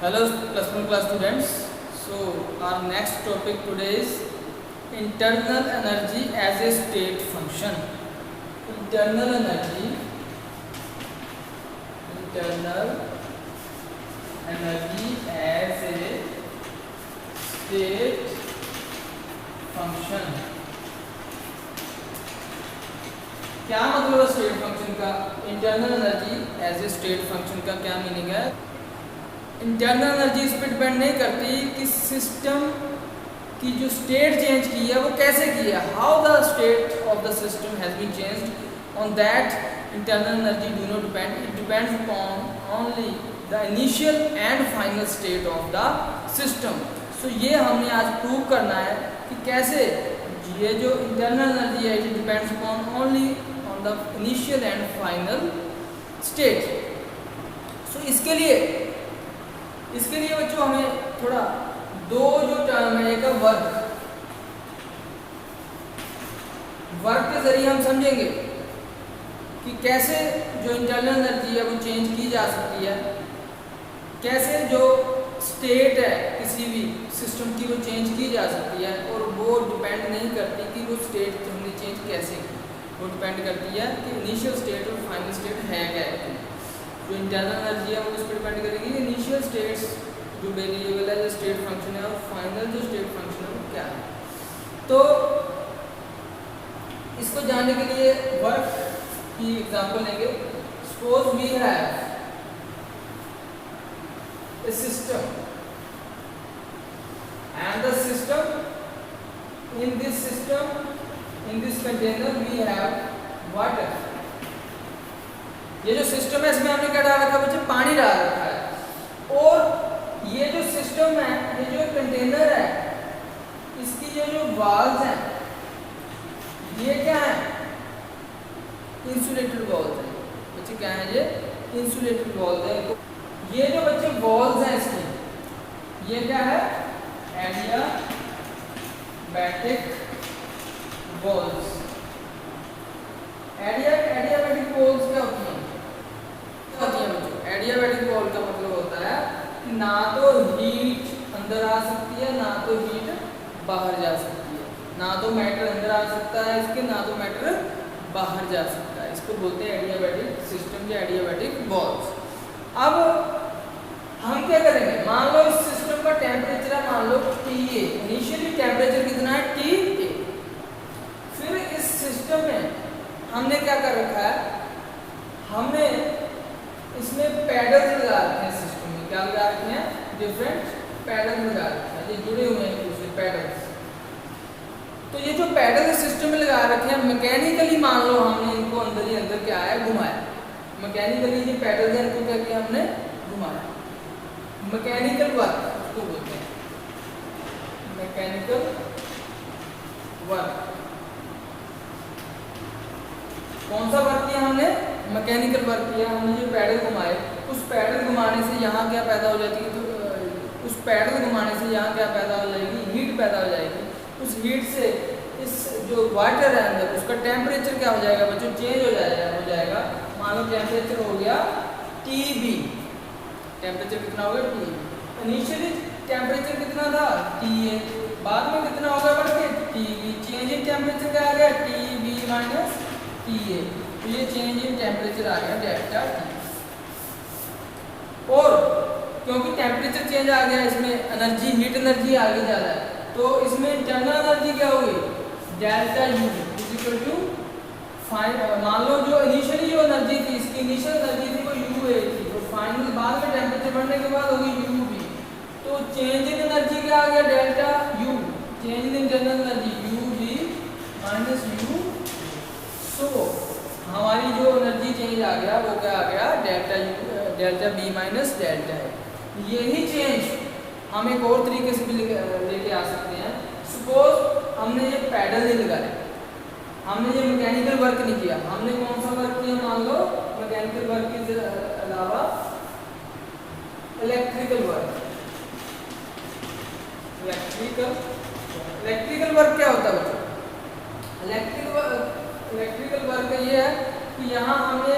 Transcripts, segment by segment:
Hello +1 class students. So our next topic today is internal energy as a state function. Internal energy as a state function. क्या मतलब है state function का? Internal energy as a state function का क्या meaning है? Internal energy इस पर depend नहीं करती कि सिस्टम की जो स्टेट चेंज की है वो कैसे की है, how the state of the system has been changed on that internal energy do not depend, it depends upon only the initial and final state of the system. So ये हमने आज prove करना है कि कैसे ये जो इंटरनल एनर्जी है it depends upon only on the initial and final state. So इसके लिए बच्चों हमें थोड़ा दो जो टर्म है, एक वर्क के जरिए हम समझेंगे कि कैसे जो इंटरनल एनर्जी है वो चेंज की जा सकती है, कैसे जो स्टेट है किसी भी सिस्टम की वो चेंज की जा सकती है, और वो डिपेंड नहीं करती कि वो स्टेट हमने चेंज कैसे की, वो डिपेंड करती है कि इनिशियल स्टेट और फाइनल स्टेट है क्या है. जो इंटरनल एनर्जी है वो इस पर डिपेंड करेगी इनिशियल स्टेट्स जो वेरिएबल है जो स्टेट फंक्शन है और फाइनल जो स्टेट फंक्शन है वो क्या है. तो इसको जानने के लिए वर्क की एग्जांपल लेंगे. Suppose we have a system and the system in this container we have water. ये जो सिस्टम है इसमें हमने क्या डाल रखा है बच्चे? पानी डाल रखा है. और ये जो सिस्टम है, ये जो कंटेनर है, इसकी जो वॉल्स हैं ये क्या है? इंसुलेटेड वॉल्स हैं बच्चे. क्या है ये? इंसुलेटेड वॉल्स है. ये जो बच्चे वॉल्स हैं इसकी, ये क्या है? Adiabatic walls. एडियाबैटिक वॉल्स क्या होती हैं? एडियाबैटिक वॉल का मतलब होता है कि ना तो हीट अंदर आ सकती है ना तो हीट बाहर जा सकती है, ना तो मैटर अंदर आ सकता है इसके, ना तो मैटर बाहर जा सकता है. इसको बोलते हैं एडियाबैटिक सिस्टम या एडियाबैटिक वॉल्स. अब हम क्या करेंगे? मान लो इस सिस्टम का टेम्परेचर है मान लो TA. इनिशियली टेम्परेचर कितना है? TA. फिर इस सिस्टम में हमने क्या कर रखा है? हमने इसमें पैडल लगा रखे हैं. सिस्टम में क्या लगा रखे हैं? डिफरेंट पैडल लगा रखे हैं, ये जुड़े हुए हैं दूसरे पैडल्स. तो ये जो पैडल सिस्टम में लगा रखे हैं मैकेनिकली मान लो हमने इनको अंदर ही अंदर क्या है? घुमाया. मैकेनिकली ये पैडल है इनको क्या किया? हमने घुमाया. मैकेनिकल वर्क उसको बोलते हैं, मैकेनिकल वर्क. कौन सा वर्क किया हमने? मैकेनिकल वर्क किया. हमने जो पैडल घुमाए, उस पैडल घुमाने से यहाँ क्या पैदा हो जाती है? तो उस पैडल घुमाने से यहाँ क्या पैदा हो जाएगी? हीट पैदा हो जाएगी. उस हीट से इस जो वाटर है अंदर उसका टेम्परेचर क्या हो जाएगा बच्चों? चेंज हो जाएगा. मान लो टेम्परेचर हो गया TB. टेम्परेचर कितना हो गया? TB. इनिशियली टेम्परेचर कितना था? TA. बाद में कितना होगा बढ़ के? TB. चेंज इन टेम्परेचर क्या आ गया? TB minus TA. तो ये चेंज इन टेम्परेचर आ गया डेल्टा T. और क्योंकि टेम्परेचर चेंज आ गया इसमें एनर्जी, हीट एनर्जी आगे जा रहा है, तो इसमें इंटरनल एनर्जी क्या होगी? Delta U is equal to मान लो जो इनिशियली जो एनर्जी थी इसकी इनिशियल एनर्जी थी वो UA थी, तो फाइनल बाद में टेम्परेचर बढ़ने के बाद होगी UB. तो चेंज इन एनर्जी क्या आ गया? Delta U. Change in internal energy UB minus U. सो हमारी जो एनर्जी चेंज आ गया वो क्या आ गया? डेल्टा B माइनस डेल्टा है. यही चेंज हम एक और तरीके से भी लेके आ सकते हैं. सपोज हमने ये पैडल नहीं लगाया, हमने ये मैकेनिकल वर्क नहीं किया, हमने कौन सा वर्क किया? मान लो मैकेनिकल वर्क के अलावा इलेक्ट्रिकल वर्क. इलेक्ट्रिकल वर्क क्या होता है बच्चों? इलेक्ट्रिकल वर्क ये है कि यहाँ हमने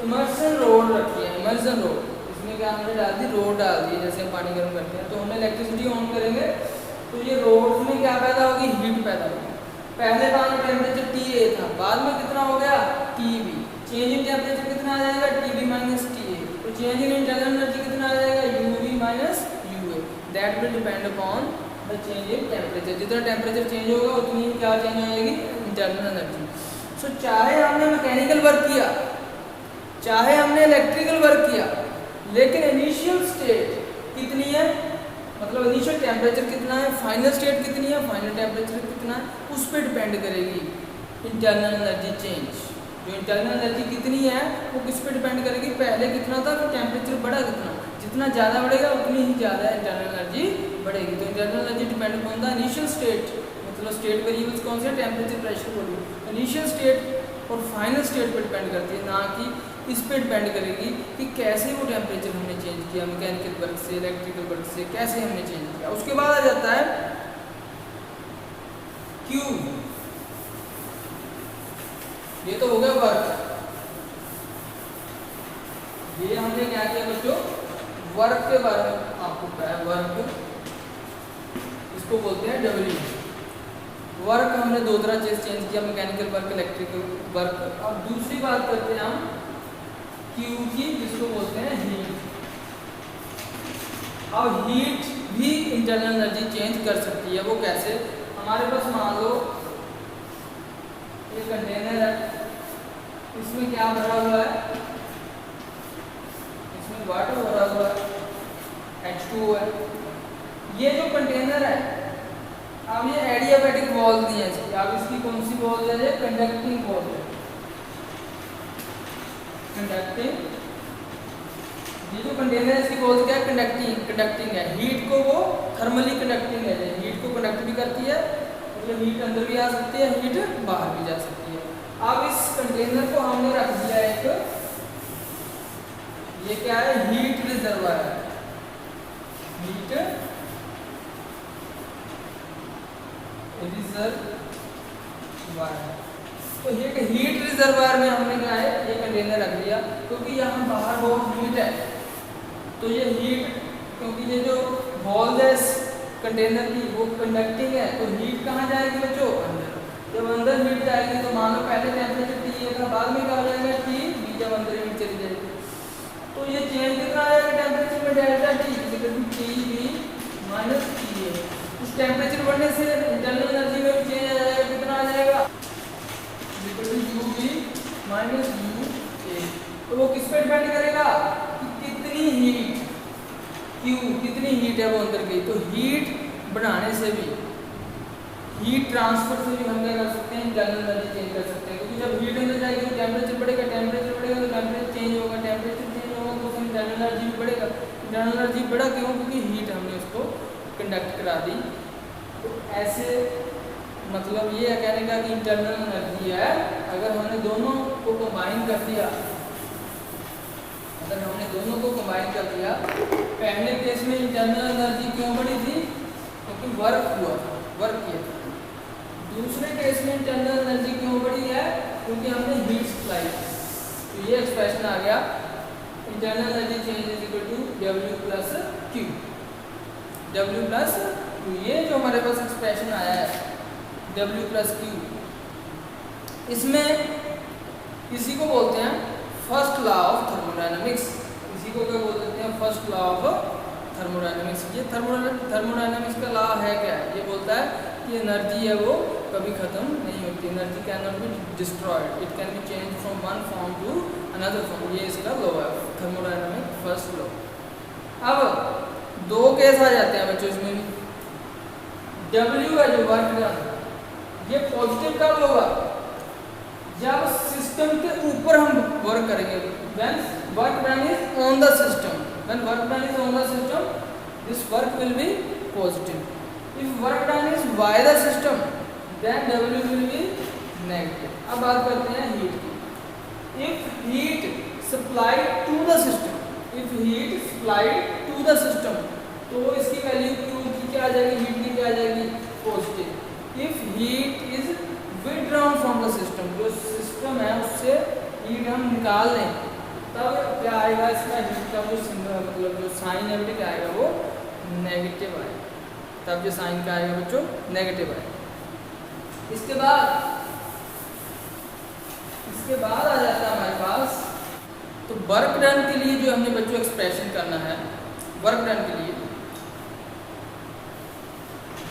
इमर्सन रोड रखी है. इमर्सन रोड इसमें क्या हमने डाल दी, रोड डाल दी, जैसे हम पानी गर्म करते हैं। तो हमने इलेक्ट्रिसिटी ऑन करेंगे तो ये रोड में क्या पैदा होगी, हीट पैदा होगी। पहले बार में टेम्परेचर TA था, बाद में कितना हो गया TB। चेंज इन टेम्परेचर कितना आ जाएगा, TB माइनस TA। तो चेंज इन इंटरनल एनर्जी कितना आ जाएगा, UV minus UA। That will depend upon the change in temperature. जितना टेम्परेचर चेंज होगा उतनी ही क्या चेंज हो जाएगी, इंटरनल एनर्जी। सो चाहे हमने मैकेनिकल वर्क किया, चाहे हमने इलेक्ट्रिकल वर्क किया, लेकिन इनिशियल स्टेट कितनी है, मतलब इनिशियल टेम्परेचर कितना है, फाइनल स्टेट कितनी है, फाइनल टेम्परेचर कितना है, उस पर डिपेंड करेगी इंटरनल एनर्जी चेंज। जो इंटरनल एनर्जी कितनी है वो किस पे डिपेंड करेगी, पहले कितना था, तो टेम्परेचर बढ़ा कितना, जितना ज़्यादा बढ़ेगा उतनी ही ज़्यादा इंटरनल एनर्जी बढ़ेगी। तो internal energy depend upon the initial state, मतलब स्टेट वेरिएबल्स कौन से, temperature, pressure, volume. Initial state और फाइनल स्टेट पर डिपेंड करती है, ना कि इस पे डिपेंड करेगी कि कैसे वो टेम्परेचर हमने चेंज किया, मैकेनिकल वर्क से, इलेक्ट्रिकल वर्क से, कैसे हमने चेंज किया। उसके बाद आ जाता है Q। ये तो हो गया वर्क। ये हमने क्या किया बच्चों, वर्क के बारे में आपको पता है, वर्क इसको बोलते हैं W। वर्क हमने दो तरह चीज चेंज किया, मैकेनिकल वर्क, इलेक्ट्रिकल वर्क। अब दूसरी बात करते हैं हम Q की, जिसको बोलते हैं हीट। अब हीट भी इंटरनल एनर्जी चेंज कर सकती है। वो कैसे, हमारे पास मान लो एक कंटेनर है, इसमें क्या भरा हुआ है, इसमें वाटर भरा हुआ है, H2O है। ये जो कंटेनर है, अब ये एडियाबैटिक वॉल नहीं है इसकी, अब इसकी कौन सी वॉल है, कंडक्टिंग वॉल है, कंडक्टिंग। ये जो कंटेनर है इसकी वॉल क्या है, कंडक्टिंग है। हीट को वो थर्मली कंडक्टिंग है, हीट को कंडक्ट भी करती है, मतलब हीट अंदर भी आ सकती है, हीट बाहर भी जा सकती है। अब इस कंटेनर को हमने रख दिया एक, ये क्या है, हीट रिजर्वायर है, हीट रिजर्वायर। तो ये हीट रिजर्वायर में हमने क्या है, ये कंटेनर रख दिया, क्योंकि यहाँ बाहर बहुत हीट है। तो ये हीट, क्योंकि ये जो वॉल है कंटेनर की वो कंडक्टिंग है, तो हीट कहाँ जाएगी बच्चों, अंदर। जब अंदर हीट जाएगी तो मान लो पहले टेम्परेचर TA था, बाद में क्या हो जाएगा TB, जब अंदर हीट चली जाएगी तो ये चेंज कितना आएगा टेम्परेचर में, डेल्टा TB माइनस TA। उस टेम्परेचर बढ़ने से इंटरनल एनर्जी में भी चेंज आ जाएगा, कितना आ जाएगा, UV माइनस UA। तो वो किस पे डिपेंड करेगा कि कितनी हीट, कितनी हीट है वो अंदर गई। तो हीट बढ़ाने से भी, हीट ट्रांसफर से भी हम क्या कर सकते हैं, इंटरनल एनर्जी चेंज कर सकते हैं। क्योंकि जब हीट अंदर जाएगी तो टेम्परेचर बढ़ेगा, टेम्परेचर बढ़ेगा तो टेम्परेचर चेंज होगा, टेम्परेचर चेंज होगा तो इंटरनल एनर्जी भी बढ़ेगा। इंटरनल एनर्जी बढ़ा क्यों, क्योंकि हीट हमने उसको कंडक्ट करा दी। तो ऐसे मतलब ये है कहने का कि इंटरनल एनर्जी है, अगर हमने दोनों को कंबाइन कर दिया, अगर हमने दोनों को कंबाइन कर दिया, पहले केस में इंटरनल एनर्जी क्यों बढ़ी थी, क्योंकि वर्क हुआ था, वर्क किया था। दूसरे केस में इंटरनल एनर्जी क्यों बढ़ी है, क्योंकि हमने हीट सप्लाई की। तो ये एक्सप्रेशन आ गया, internal energy change is equal to W plus Q, W plus Q। ये जो हमारे पास एक्सप्रेशन आया है W प्लस Q, इसमें इसी को बोलते हैं फर्स्ट लॉ ऑफ थर्मोडायनामिक्स। इसी को क्या बोल देते हैं, फर्स्ट लॉ ऑफ थर्मोडायनामिक्स। ये थर्मोडायनामिक्स का लॉ है क्या, ये बोलता है कि एनर्जी है वो कभी खत्म नहीं होती, energy can not be destroyed, it can be change from one form to another form. ये इसका लॉ है, थर्मोडायनामिक फर्स्ट लॉ। अब दो केस आ जाते हैं बच्चों इसमें भी। W है जो वर्क डन, ये पॉजिटिव कब होगा, जब सिस्टम के ऊपर हम वर्क करेंगे। When work done is on the system, when work done is on the system, this work will be positive. If work done is by the system, then W will be negative. अब बात करते हैं heat की। If heat supplied to the system, if heat supplied to the system, तो इसकी value Q की क्या आ जाएगी, हीट की क्या आ जाएगी, positive. If heat is withdrawn from the system, जो सिस्टम है उससे हीट हम निकाल लें तब क्या आएगा इसका हीट का जो मतलब जो साइन है क्या आएगा वो नेगेटिव आएगा। तब जो साइन का आएगा बच्चों नेगेटिव आएगा। इसके बाद आ जाता है हमारे पास तो वर्क डन के लिए जो हमने बच्चों एक्सप्रेशन करना है, वर्क डन के लिए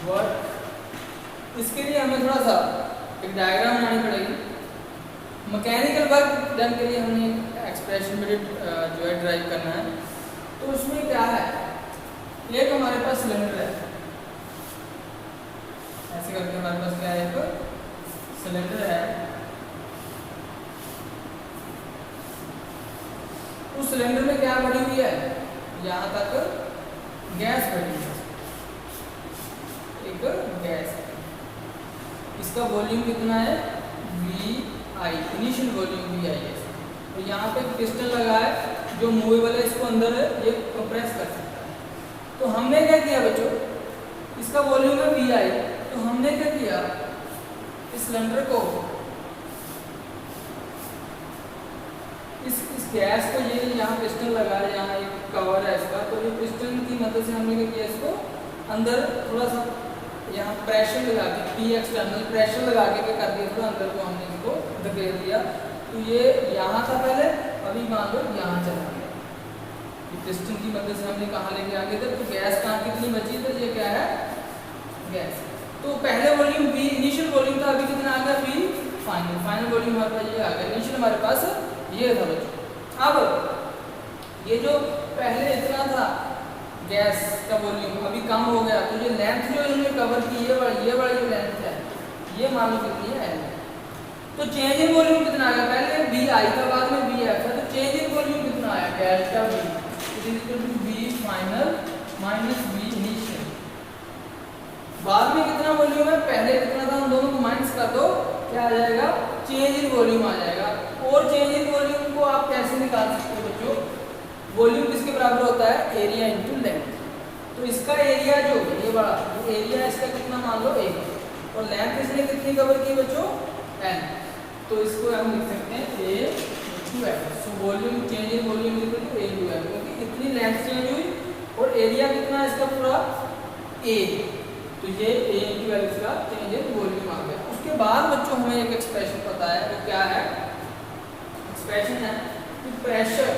वर्क, इसके लिए हमें थोड़ा सा एक डायग्राम बनानी पड़ेगी। मैकेनिकल वर्क डन के लिए हमने एक्सप्रेशन में जो है ड्राइव करना है। तो उसमें क्या है, एक हमारे पास सिलेंडर है, ऐसे करके हमारे पास क्या है, एक सिलेंडर है। उस सिलेंडर में क्या भरी हुई है, यहाँ तक गैस भरी हुई है, एक गैस। इसका वॉल्यूम कितना है, VI, इनिशियल वॉल्यूम VI है। तो यहाँ पे पिस्टन लगा है जो मूवेबल है, इसको अंदर ये कंप्रेस कर सकता है। तो हमने क्या किया बच्चों, इसका वॉल्यूम है VI, तो हमने क्या किया, इस सिलेंडर को इस गैस को, ये यहाँ पिस्टन लगा है, यहाँ एक कवर है इसका, तो ये पिस्टन की मदद से हमने क्या किया, इसको अंदर थोड़ा सा यहाँ प्रेशर लगा के, P एक्सटर्नल प्रेशर लगा के क्या कर दिया, थोड़ा अंदर को हमने इसको धकेल दिया। तो ये यहाँ था पहले, अभी मान लो यहाँ चला गया। पिस्टन की मदद से हमने कहाँ लेके आ गए थे, तो गैस कहाँ कितनी बची, तो ये क्या है, गैस। तो पहले वॉल्यूम V इनिशियल वॉल्यूम था, अभी कितना आ गया, V फाइनल। फाइनल वॉल्यूम हमारे पास ये आ गया, इनिशियल हमारे पास ये था बच्चों। अब ये जो पहले इतना था गैस का वॉल्यूम, अभी कम हो गया, तो ये लेंथ जो इन्होंने कवर की, ये वाली जो लेंथ है, ये मान लो कितनी है, L। तो चेंज इन वॉल्यूम कितना आया, पहले VI था, बाद में VF था, तो चेंज इन वॉल्यूम कितना आया, delta V is equal to V final minus V initial. बाद में कितना वॉल्यूम है, पहले कितना था, उन दोनों को माइनस कर दो, क्या आ जाएगा, चेंज इन वॉल्यूम आ जाएगा। और चेंज इन वॉल्यूम को आप कैसे निकाल सकते हो बच्चों, वॉल्यूम किसके बराबर होता है, एरिया इनटू लेंथ। तो इसका एरिया जो ये बड़ा एरिया है, इसका कितना मान लो A, और लेंथ इसने कितनी कवर की बच्चों, N। तो इसको हम लिख सकते हैं A into L। So volume change in volume is equal to A into L, क्योंकि इतनी लेंथ चेंज हुई और एरिया कितना है इसका पूरा A, तो ये A इनटू L इसका चेंज इन वॉल्यूम आ गया। उसके बाद बच्चों हमें एक एक्सप्रेशन पता है, वो क्या है, एक्सप्रेशन है कि pressure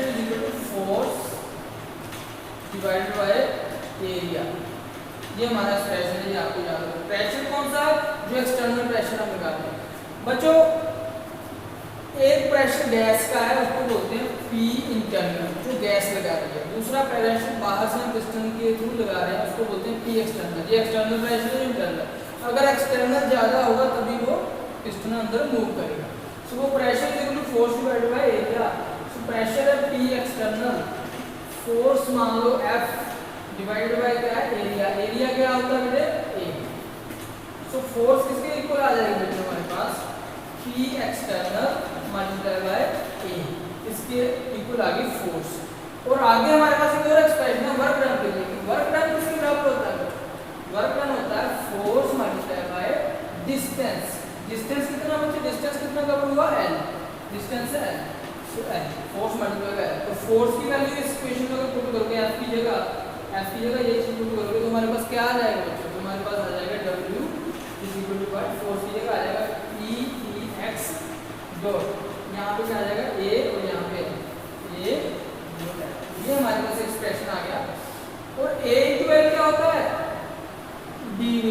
is equal to force divided by area. ये हमारा एक्सप्रेशन है, ये आपको याद रखना। प्रेशर कौन सा, जो एक्सटर्नल प्रेशर हम लगाते हैं बच्चों। एक प्रेशर गैस का है, उसको बोलते हैं P इंटरनल, जो गैस लगा रही है। दूसरा प्रेशर बाहर से हम पिस्टन के थ्रू लगा रहे हैं, उसको बोलते हैं P एक्सटर्नल। ये एक्सटर्नल प्रेशर है, इंटरनल। अगर एक्सटर्नल ज़्यादा होगा तभी वो पिस्टन अंदर मूव करेगा। सो वो pressure is equal to force divided by area. So pressure है P एक्सटर्नल, फोर्स मान लो F डिवाइडेड बाय क्या है, एरिया। एरिया क्या होता है बेटे, A। सो फोर्स किसके इक्वल आ जाएगी बेटे हमारे पास, P external multiply by A, इसके इक्वल आ गई फोर्स। और आगे हमारे पास एक और एक्सप्रेशन है वर्क डन के लिए। वर्क डन किसके बराबर होता है, वर्क डन होता है force multiply by distance. Distance कितना बच्चे, डिस्टेंस कितना कवर हुआ, L, डिस्टेंस है L, so L force multiply by. तो फोर्स की वैल्यू इस इक्वेशन में अगर पुट करोगे, F की जगह ये चीज पुट करोगे, तो हमारे पास क्या आ जाएगा बच्चों, तो हमारे पास आ जाएगा W is equal to by force की जगह आ जाएगा EX डॉट, यहाँ पे क्या आ जाएगा A, और यहाँ पे A डॉट। ये हमारे पास एक्सप्रेशन आ गया। और A इनटू L क्या होता है, dV,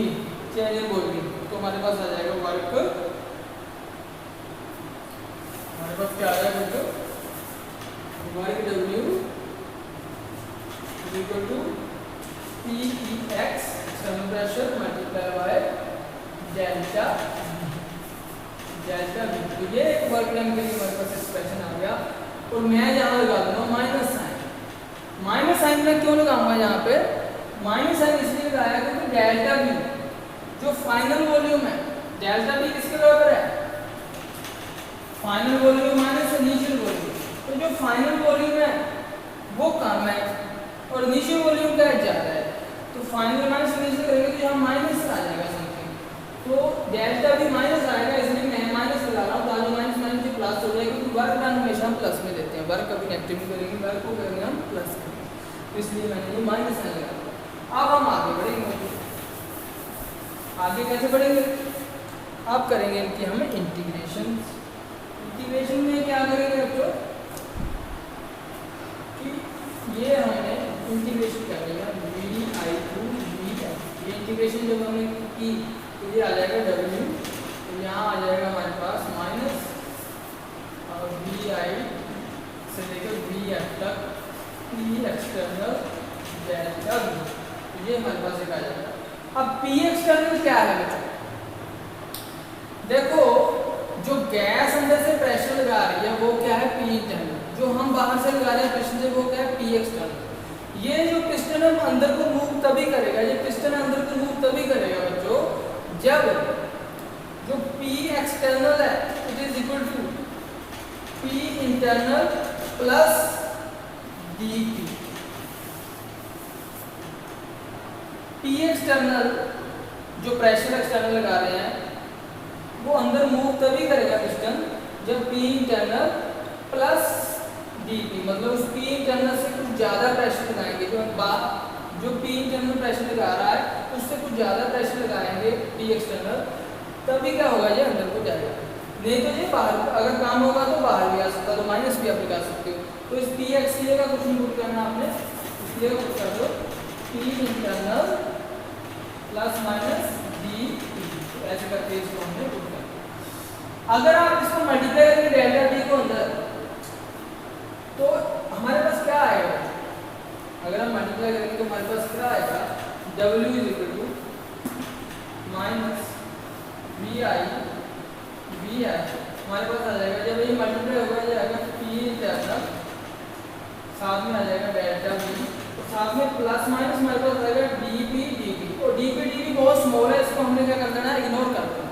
चेंज इन वॉल्यूम। तो हमारे पास आ जाएगा वर्क, हमारे पास क्या आ जाएगा बच्चों, work W equal to PEX external pressure multiply by delta V। तो ये एक वर्क डन के लिए हमारे पास एक्सप्रेशन आ गया। और मैं यहाँ लगा दूंगा माइनस साइन। माइनस साइन मैं क्यों लगाऊंगा यहाँ पे, माइनस साइन इसलिए लगाया क्योंकि डेल्टा V जो फाइनल वॉल्यूम है, डेल्टा V किसके बराबर है, final volume minus initial volume. तो जो फाइनल वॉल्यूम है वो कम है और इनिशियल वॉल्यूम क्या ज़्यादा है, तो फाइनल माइनस इनिशियल करेंगे तो यहाँ माइनस आ जाएगा समथिंग। तो डेल्टा V माइनस आएगा, इसलिए मैं माइनस लगा रहा हूँ, तो माइनस अंदाज हो जाएगा कि वर्क डन हमेशा हम प्लस में देते हैं, वर्क कभी नेगेटिव में करेंगे, वर्क को करेंगे हम प्लस करेंगे, तो इसलिए मैंने ये माइनस साइन लगाया। अब हम आगे बढ़ेंगे, आगे कैसे बढ़ेंगे, अब करेंगे इनकी हम इंटीग्रेशन। इंटीग्रेशन में क्या करेंगे बच्चों कि ये हमने इंटीग्रेशन कर लिया V I to V F, ये इंटीग्रेशन जब हमने की तो ये आ जाएगा डब्ल्यू, तो यहाँ आ जाएगा हमारे पास माइनस और वी आई से लेकर वी एफ तक पी एक्सटर्नल डेल्टा वी, तो ये हमारे पास एक आ जाएगा। अब पी एक्सटर्नल क्या है बच्चों, देखो जो गैस अंदर से प्रेशर लगा रही है वो क्या है पी इंटरनल, जो हम बाहर से लगा रहे हैं प्रेशर से वो क्या है पी एक्सटर्नल। ये जो पिस्टन हम अंदर को मूव तभी करेगा, ये पिस्टन अंदर को मूव तभी करेगा बच्चों जब जो पी एक्सटर्नल है it is equal to P internal plus D P. P external जो प्रेशर एक्सटर्नल लगा रहे हैं वो अंदर मूव तभी करेगा पिस्टन जब P internal plus D P, मतलब उस पी इंटरनल से कुछ ज़्यादा प्रेशर लगाएंगे, जो पी इंटरनल प्रेशर लगा रहा है उससे कुछ ज़्यादा प्रेशर लगाएंगे पी एक्सटर्नल, तभी क्या होगा ये अंदर को जाएगा, नहीं तो ये बाहर अगर काम होगा तो बाहर भी आ सकता है, तो माइनस भी आप लगा सकते हो। तो इस पी एक्स का कुछ नहीं पुट करना आपने, इसलिए कुछ कर दो P internal plus minus D P, ऐसे करके इसको हमने पुट करना। अगर आप इसको मल्टीप्लाई करेंगे डेल्टा टी को अंदर तो हमारे पास क्या आएगा, अगर हम मल्टीप्लाई करेंगे तो हमारे पास क्या आएगा W is equal to minus V I V I, हमारे पास आ जाएगा जब ये मल्टीप्लाई होगा जाएगा पी इंटरनल साथ में आ जाएगा डेल्टा वी, साथ में प्लस माइनस हमारे पास आ जाएगा डी पी डी पी, और डी पी डी पी बहुत स्मॉल है, इसको हमने क्या कर देना है इग्नोर कर देना,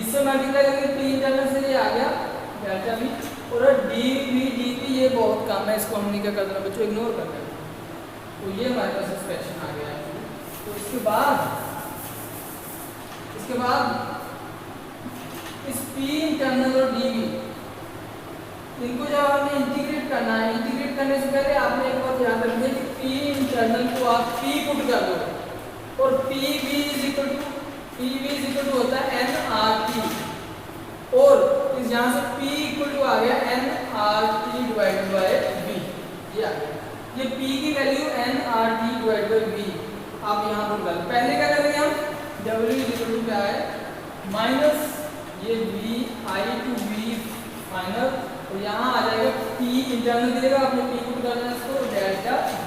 इससे मल्टीप्लाई करके पी इंटरनल से ये आ गया डेल्टा वी, और डी पी डी पी ये बहुत कम है, इसको हमने क्या कर देना बच्चों इग्नोर कर देना, तो ये हमारे पास एक्सप्रेशन आ गया। तो इसके बाद इस पी इंटरनल और डी पी इनको जब आपने इंटीग्रेट करना है, इंटीग्रेट करने से पहले आपने एक बात याद रखनी है कि पी इंटरनल को आप पी पुट कर दो और P V is equal to होता है एन आर टी, और इस यहाँ से P इक्वल टू आ गया N R T divided by V, ये आ गया, ये P की value N R T divided by V आप यहाँ पर डाल, पहले क्या करेंगे हम W इक्वल टू क्या है माइनस ये V I to V final, और यहाँ आ जाएगा P इंटरनल देगा आपने P पुट कर देना इसको डेल्टा V,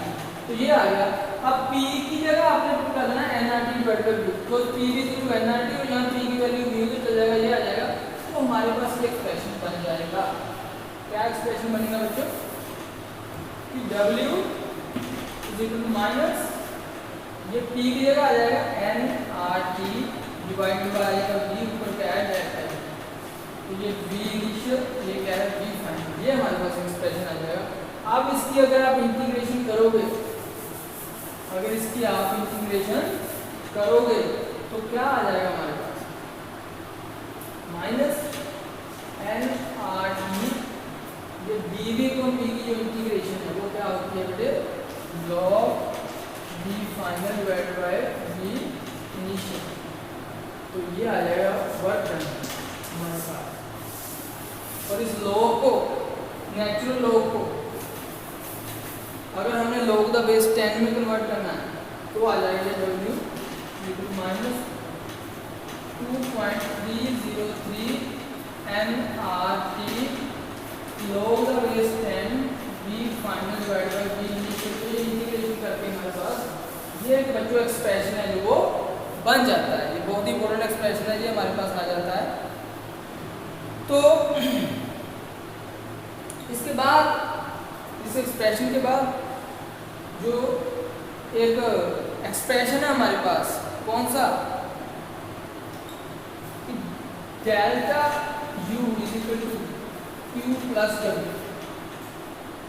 तो ये आ गया। अब P की जगह आपने पुट कर देना N R T divided by V, तो P equal to N R T और यहाँ P की वैल्यू V तो चल जाएगा, ये आ जाएगा, तो हमारे पास ये एक्सप्रेशन बन जाएगा। क्या एक्सप्रेशन बनेगा बच्चों कि W is equal to minus ये P की जगह आ जाएगा N R T divided by आ जाएगा V ऊपर क्या है डेल्टा, तो ये V इनिशियल ये क्या है V फाइनल, ये हमारे पास एक्सप्रेशन आ जाएगा। अब इसकी अगर आप इंटीग्रेशन करोगे, अगर इसकी आप इंटीग्रेशन करोगे तो क्या आ जाएगा हमारे पास माइनस एन आर टी, ये डी वी को पी की जो इंटीग्रेशन है वो क्या होती है बेटे log V final divided by V initial, तो ये आ जाएगा वर्क डन हमारे पास। और इस लॉग को नेचुरल लॉग को अगर हमने लॉग द बेस 10 में कन्वर्ट करना है तो आ जाएगा W equal minus 2.303 N R T log the base 10 v final divide by v initial, तो ये इंटीग्रेशन करके हमारे पास ये एक बच्चों एक्सप्रेशन है जो वो बन जाता है, ये बहुत ही इंपॉर्टेंट एक्सप्रेशन है, ये हमारे पास आ जाता है। तो इसके बाद इस एक्सप्रेशन के बाद जो एक एक्सप्रेशन है हमारे पास कौन सा delta u is equal to q plus w,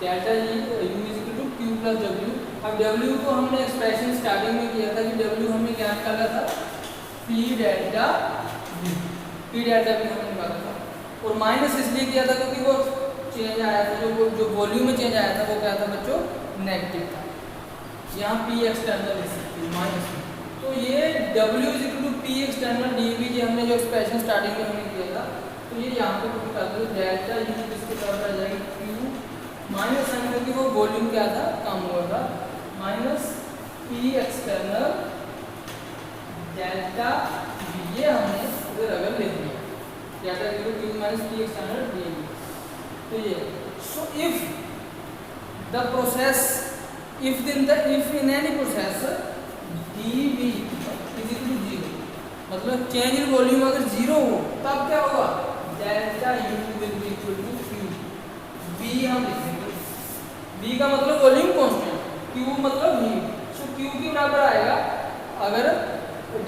delta u is equal to q plus w। अब w को हमने एक्सप्रेशन स्टार्टिंग में किया था कि w हमने क्या निकाला था p delta v, p delta v हमने निकाला था, और माइनस इसलिए किया था क्योंकि वो चेंज आया था, जो वॉल्यूम में चेंज आया था वो क्या था बच्चों, नेगेटिव था। यहाँ पी एक्सटर्नल लिख सकते हैं माइनस में। तो ये W is equal to P external dV की हमने जो एक्सप्रेशन स्टार्टिंग में हमने किया था, तो ये यहाँ पे पुट कर दो, डेल्टा U किसके बराबर आ जाएगी, Q माइनस साइन, क्योंकि वो वॉल्यूम क्या था, कम हुआ था, minus P external delta V, ये हमने इधर अगर लिख दिया delta equal to Q minus P external dV। तो ये so if the process if in any process dV is equal to 0, मतलब चेंज इन वॉल्यूम अगर 0 हो तब क्या होगा, delta U will be equal to Q। V हम लिखेंगे, V का मतलब वॉल्यूम कांस्टेंट, Q मतलब हीट, सो Q के बराबर आएगा, अगर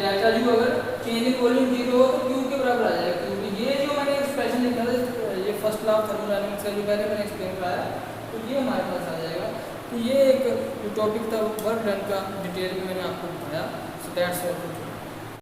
डेल्टा U अगर चेंज इन वॉल्यूम 0 हो तो Q के बराबर आ जाएगा, क्योंकि ये जो मैंने एक्सप्रेशन लिखा था, ये फर्स्ट लॉ ऑफ थर्मोडायनामिक्स का जो पहले मैंने एक्सप्लेन कराया, तो ये हमारे पास आ जाएगा। तो ये एक जो टॉपिक था वर्क डन का डिटेल में मैंने आपको बताया। So that's all.